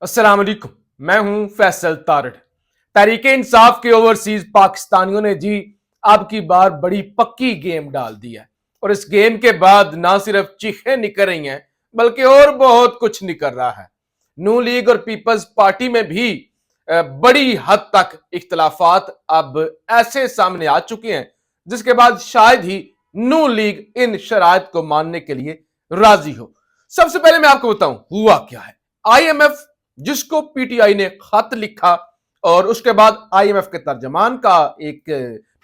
अस्सलाम वालेकुम। मैं हूं फैसल तारड़। तहरीक इंसाफ के ओवरसीज पाकिस्तानियों ने जी अब की बार बड़ी पक्की गेम डाल दी है और इस गेम के बाद ना सिर्फ चीखें निकल रही हैं बल्कि और बहुत कुछ निकल रहा है। नू लीग और पीपल्स पार्टी में भी बड़ी हद तक इख्तलाफात अब ऐसे सामने आ चुके हैं जिसके बाद शायद ही नू लीग इन शराइत को मानने के लिए राजी हो। सबसे पहले मैं आपको बताऊं हुआ क्या है। IMF जिसको पीटीआई ने खत लिखा और उसके बाद IMF के तर्जमान का एक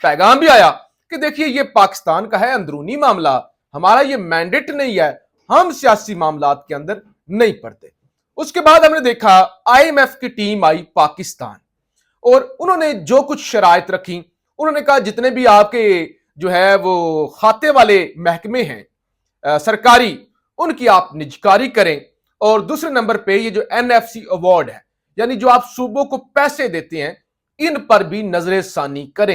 पैगाम भी आया कि देखिए ये पाकिस्तान का है अंदरूनी मामला, हमारा ये मैंडेट नहीं है, हम सियासी मामलात के अंदर नहीं पड़ते। उसके बाद हमने देखा IMF की टीम आई पाकिस्तान और उन्होंने जो कुछ शराइत रखी, उन्होंने कहा जितने भी आपके जो है वो खाते वाले महकमे हैं सरकारी, उनकी आप निजकारी करें और दूसरे नंबर पे ये जो NFC अवार्ड है यानी जो आप सूबों को पैसे देते हैं, इन पर भी नजर सानी करें।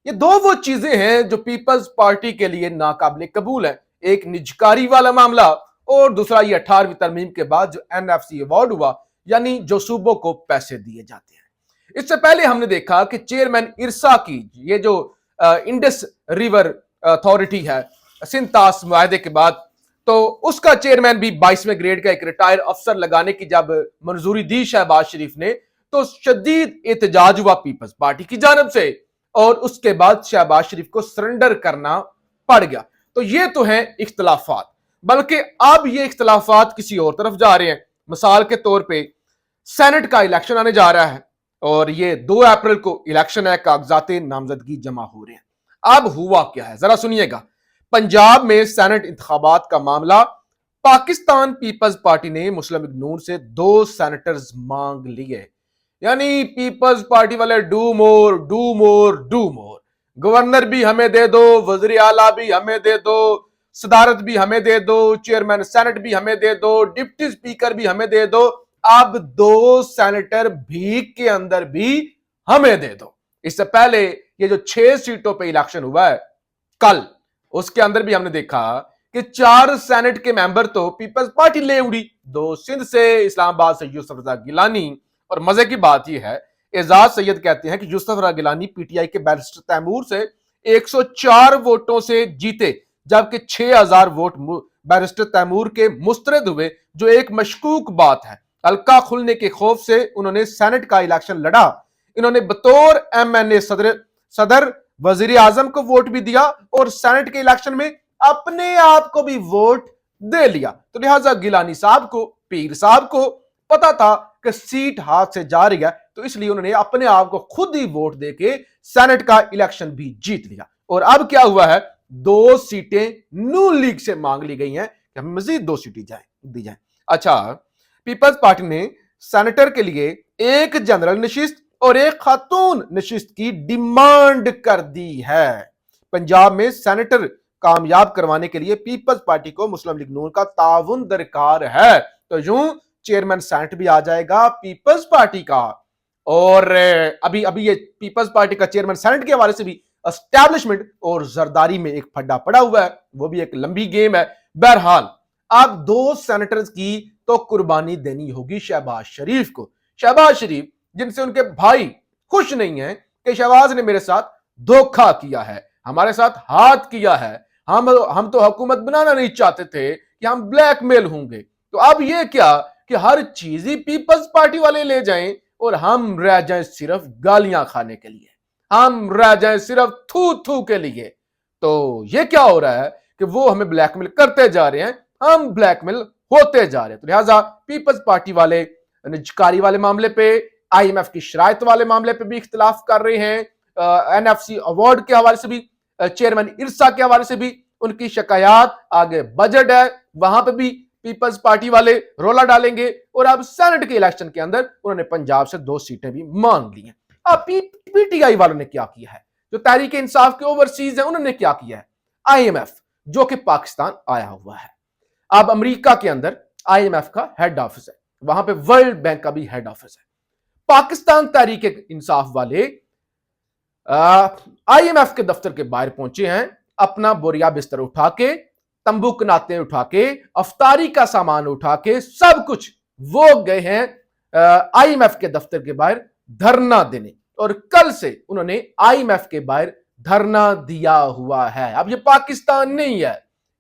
ये दो वो चीजें हैं जो पीपल्स पार्टी के लिए नाकाबिले कबूल है, एक निजकारी वाला मामला और दूसरा ये 18वीं तरमीम के बाद जो NFC अवार्ड हुआ यानी जो सूबों को पैसे दिए जाते हैं। इससे पहले हमने देखा कि चेयरमैन इरसा की ये जो इंडस रिवर अथॉरिटी है सिंतास मुआहदे के बाद, तो उसका चेयरमैन भी 22वें ग्रेड का एक रिटायर अफसर लगाने की जब मंजूरी दी शहबाज शरीफ ने, तो शदीद एहतजाज हुआ पीपल्स पार्टी की जानब से और उसके बाद शहबाज शरीफ को सरेंडर करना पड़ गया। तो ये तो है इख्तलाफात, बल्कि अब ये इख्तलाफात किसी और तरफ जा रहे हैं। मिसाल के तौर पे सेनेट का इलेक्शन आने जा रहा है और ये 2 अप्रैल को इलेक्शन है, कागजाते नामजदगी जमा हो रहे हैं। अब हुआ क्या है जरा सुनिएगा। पंजाब में सेनेट इंतखाबात का मामला, पाकिस्तान पीपल्स पार्टी ने मुस्लिम लीग नून से 2 सेनेटर्स मांग लिए, यानी पीपल्स पार्टी वाले do more do more do more, governor भी हमें दे दो, वज़ीर आला भी हमें दे दो, सदारत भी हमें दे दो, चेयरमैन सेनेट भी हमें दे दो, डिप्टी स्पीकर भी हमें दे दो, अब 2 सेनेटर भीख के अंदर भी हमें दे दो। इससे पहले ये जो 6 सीटों पे इलेक्शन हुआ है कल, उसके अंदर भी हमने देखा कि 4 सेनेट के मेंबर तो पीपल्स पार्टी ले उड़ी, 2 सिंध से, इस्लामाबाद से यूसुफ रजा गिलानी। और मजे की बात यह है एजाज सैयद कहते हैं कि यूसुफ रजा गिलानी पीटीआई के बैरिस्टर तैमूर से 104 वोटों से जीते, जबकि 6000 वोट बैरिस्टर तैमूर के मुस्तरद हुए, जो एक मशकूक बात है। हल्का खुलने के खौफ से उन्होंने सेनेट का इलेक्शन लड़ा। इन्होंने बतौर MNA सदर वजीर आजम को वोट भी दिया और सेनेट के इलेक्शन में अपने आप को भी वोट दे लिया। तो लिहाजा गिलानी साहब को, पीर साहब को पता था कि सीट हाथ से जा रही है, तो इसलिए उन्होंने अपने आप को खुद ही वोट देके सेनेट का इलेक्शन भी जीत लिया। और अब क्या हुआ है, 2 सीटें नून लीग से मांग ली गई हैं कि हमें मजीद 2 सीटें दी जाए। अच्छा, पीपल्स पार्टी ने सेनेटर के लिए एक जनरल नशिस्त और एक खातून नशिस्त की डिमांड कर दी है। पंजाब में सेनेटर कामयाब करवाने के लिए पीपल्स पार्टी को मुस्लिम लीग नून का ताउन दरकार है। तो यूं चेयरमैन सेनेट भी आ जाएगा पीपल्स पार्टी का। और अभी ये पीपल्स पार्टी का चेयरमैन सेनेट के हवाले से भी एस्टैब्लिशमेंट और जरदारी में एक फड्डा पड़ा हुआ है, वो भी एक लंबी गेम है। बहरहाल अब 2 सेनेटर्स की तो कुर्बानी देनी होगी शहबाज शरीफ को। शहबाज शरीफ जिनसे उनके भाई खुश नहीं है कि शहबाज ने मेरे साथ धोखा किया है, हमारे साथ हाथ किया है, हम तो हुकूमत बनाना नहीं चाहते थे कि हम ब्लैकमेल होंगे। तो अब ये क्या कि हर चीज ही पीपल्स पार्टी वाले ले जाएं और हम रह जाएं सिर्फ गालियां खाने के लिए, हम रह जाएं सिर्फ थू थू के लिए। तो ये क्या हो रहा है कि वो हमें ब्लैकमेल करते जा रहे हैं, हम ब्लैकमेल होते जा रहे हैं। तो लिहाजा पीपल्स पार्टी वाले निजकारी वाले मामले पे, IMF की शराइत वाले मामले पे भी इख्तिलाफ कर रहे हैं, NFC अवार्ड के हवाले से भी, चेयरमैन इरसा के हवाले से भी उनकी शिकायत, आगे बजट है वहां पे भी पीपल्स पार्टी वाले रोला डालेंगे। और अब सेनेट के इलेक्शन के अंदर उन्होंने पंजाब से 2 सीटें भी मांग ली हैं। अब PTI वालों ने क्या किया है, जो तहरीक इंसाफ के ओवरसीज है उन्होंने क्या किया है, IMF जो कि पाकिस्तान आया हुआ है, अब अमेरिका के अंदर IMF का हेड ऑफिस है, वहां पे वर्ल्ड बैंक का भी हेड ऑफिस है। पाकिस्तान तहरीक इंसाफ वाले IMF के दफ्तर के बाहर पहुंचे हैं, अपना बोरिया बिस्तर उठा के, तंबू कनाते उठा के, अफ्तारी का सामान उठा के, सब कुछ वो गए हैं आईएमएफ के दफ्तर के बाहर धरना देने, और कल से उन्होंने आईएमएफ के बाहर धरना दिया हुआ है। अब ये पाकिस्तान नहीं है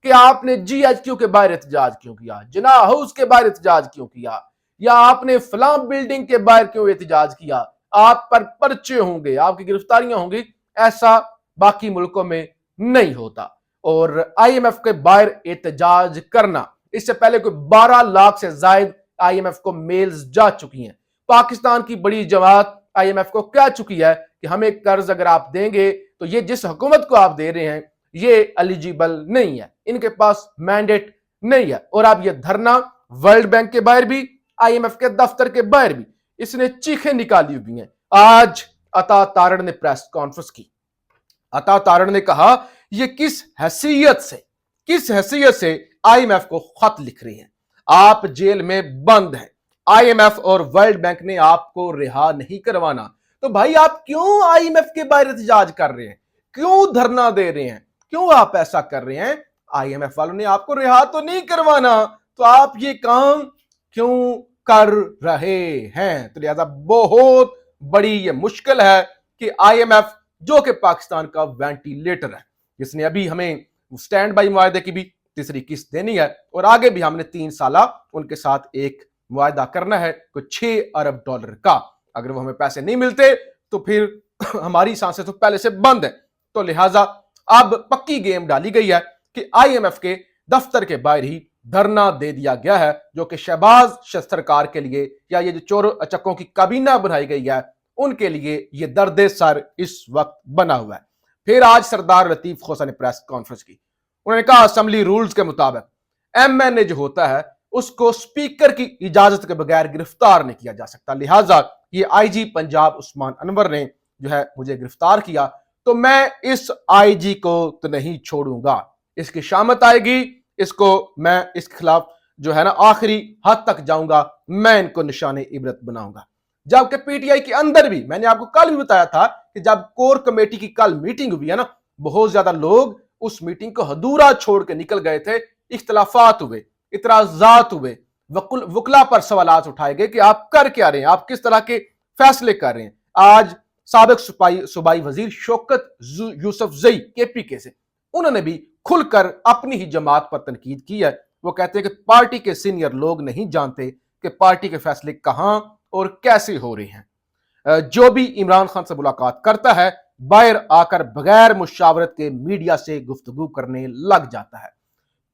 कि आपने जीएचक्यू के बाहर एहतजाज क्यों किया, जिन्ना हाउस के बाहर एहतजाज क्यों किया, या आपने फलां बिल्डिंग के बाहर क्यों एहतजाज किया, आप पर पर्चे होंगे, आपकी गिरफ्तारियां होंगी। ऐसा बाकी मुल्कों में नहीं होता। और आईएमएफ के बाहर एहतजाज करना, इससे पहले कोई 12 लाख से जायद आईएमएफ को मेल्स जा चुकी हैं। पाकिस्तान की बड़ी जमात आईएमएफ को कह चुकी है कि हमें कर्ज अगर आप देंगे तो ये जिस हुकूमत को आप दे रहे हैं ये एलिजिबल नहीं है, इनके पास मैंडेट नहीं है। और अब ये धरना वर्ल्ड बैंक के बाहर भी, आईएमएफ के दफ्तर के बाहर भी इसने चीखें निकाली हुई हैं। आज अता तारड़ ने प्रेस कॉन्फ्रेंस की। अता तारड़ ने कहा ये किस हैसियत से आईएमएफ को खत लिख रहे हैं, आप जेल में बंद हैं, आईएमएफ और वर्ल्ड बैंक ने आपको रिहा नहीं करवाना, तो भाई आप क्यों आईएमएफ के बाहर एहतजाज कर रहे हैं, क्यों धरना दे रहे हैं, क्यों आप ऐसा कर रहे हैं? आईएमएफ वालों ने आपको रिहा तो नहीं करवाना, तो आप ये काम क्यों कर रहे हैं? तो लिहाजा बहुत बड़ी ये मुश्किल है कि आईएमएफ, जो कि पाकिस्तान का वेंटिलेटर है, जिसने अभी हमें स्टैंड बाई मुआहदे की भी तीसरी किस्त देनी है, और आगे भी हमने 3 साल उनके साथ एक मुआहदा करना है कुछ $6 अरब का। अगर वो हमें पैसे नहीं मिलते तो फिर हमारी सांसें तो पहले से बंद है। तो लिहाजा अब पक्की गेम डाली गई है कि आईएमएफ के दफ्तर के बाहर ही धरना दे दिया गया है, जो कि शहबाज सरकार के लिए, या ये जो चोर अचक्कों की काबीना बनाई गई है, उनके लिए ये दर्द सर इस वक्त बना हुआ है। फिर आज सरदार लतीफ खोसा ने प्रेस कॉन्फ्रेंस की। उन्होंने कहा असेंबली रूल्स के मुताबिक एमएनए जो होता है उसको स्पीकर की इजाजत के बगैर गिरफ्तार नहीं किया जा सकता। लिहाजा ये आईजी पंजाब उस्मान अनवर ने जो है मुझे गिरफ्तार किया, तो मैं इस आईजी को तो नहीं छोड़ूंगा, इसकी शामत आएगी, इसको मैं इसके खिलाफ जो है ना आखिरी हद तक जाऊंगा, मैं इनको निशाने इबरत बनाऊंगा। जबकि पीटीआई के अंदर भी मैंने आपको कल भी बताया था कि जब कोर कमेटी की कल मीटिंग हुई है ना, बहुत ज्यादा लोग उस मीटिंग को अधूरा छोड़ के निकल गए थे, इख्तलाफात हुए, इतराजात हुए, वकला पर सवालात उठाए गए कि आप कर क्या रहे हैं, आप किस तरह के फैसले कर रहे हैं। आज साबिक सूबाई वजीर शौकत यूसुफजई केपीके से, उन्होंने भी खुलकर अपनी ही जमात पर तनकीद की है। वो कहते हैं कि पार्टी के सीनियर लोग नहीं जानते कि पार्टी के फैसले कहां और कैसे हो रहे हैं। जो भी इमरान खान से मुलाकात करता है बाहर आकर बगैर मुशावरत के मीडिया से गुफ्तगू करने लग जाता है।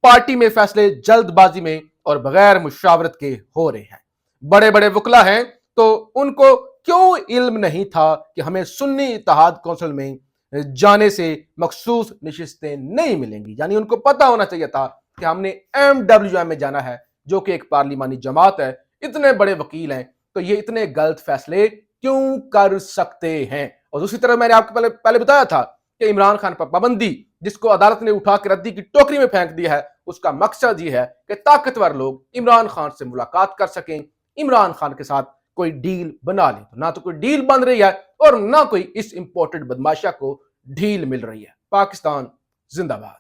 पार्टी में फैसले जल्दबाजी में और बगैर मुशावरत के हो रहे हैं। बड़े बड़े वकला हैं तो उनको क्यों इल्म नहीं था कि हमें सुन्नी इत्तेहाद कौंसिल में जाने से मखसूस नशिस्तें नहीं मिलेंगी। यानी उनको पता होना चाहिए था कि हमने एमडब्ल्यूएम में जाना है, जो कि एक पार्लिमानी जमात है, इतने बड़े वकील हैं, तो ये इतने गलत फैसले क्यों कर सकते हैं। और दूसरी तरफ मैंने आपको पहले बताया था कि इमरान खान पर पाबंदी, जिसको अदालत ने उठा के रद्दी की टोकरी में फेंक दिया है, उसका मकसद ये है कि ताकतवर लोग इमरान खान से मुलाकात कर सकें, इमरान खान के साथ कोई डील बना लें। तो ना तो कोई डील बन रही है और ना कोई इस इंपोर्टेड बदमाशा को ढील मिल रही है। पाकिस्तान जिंदाबाद।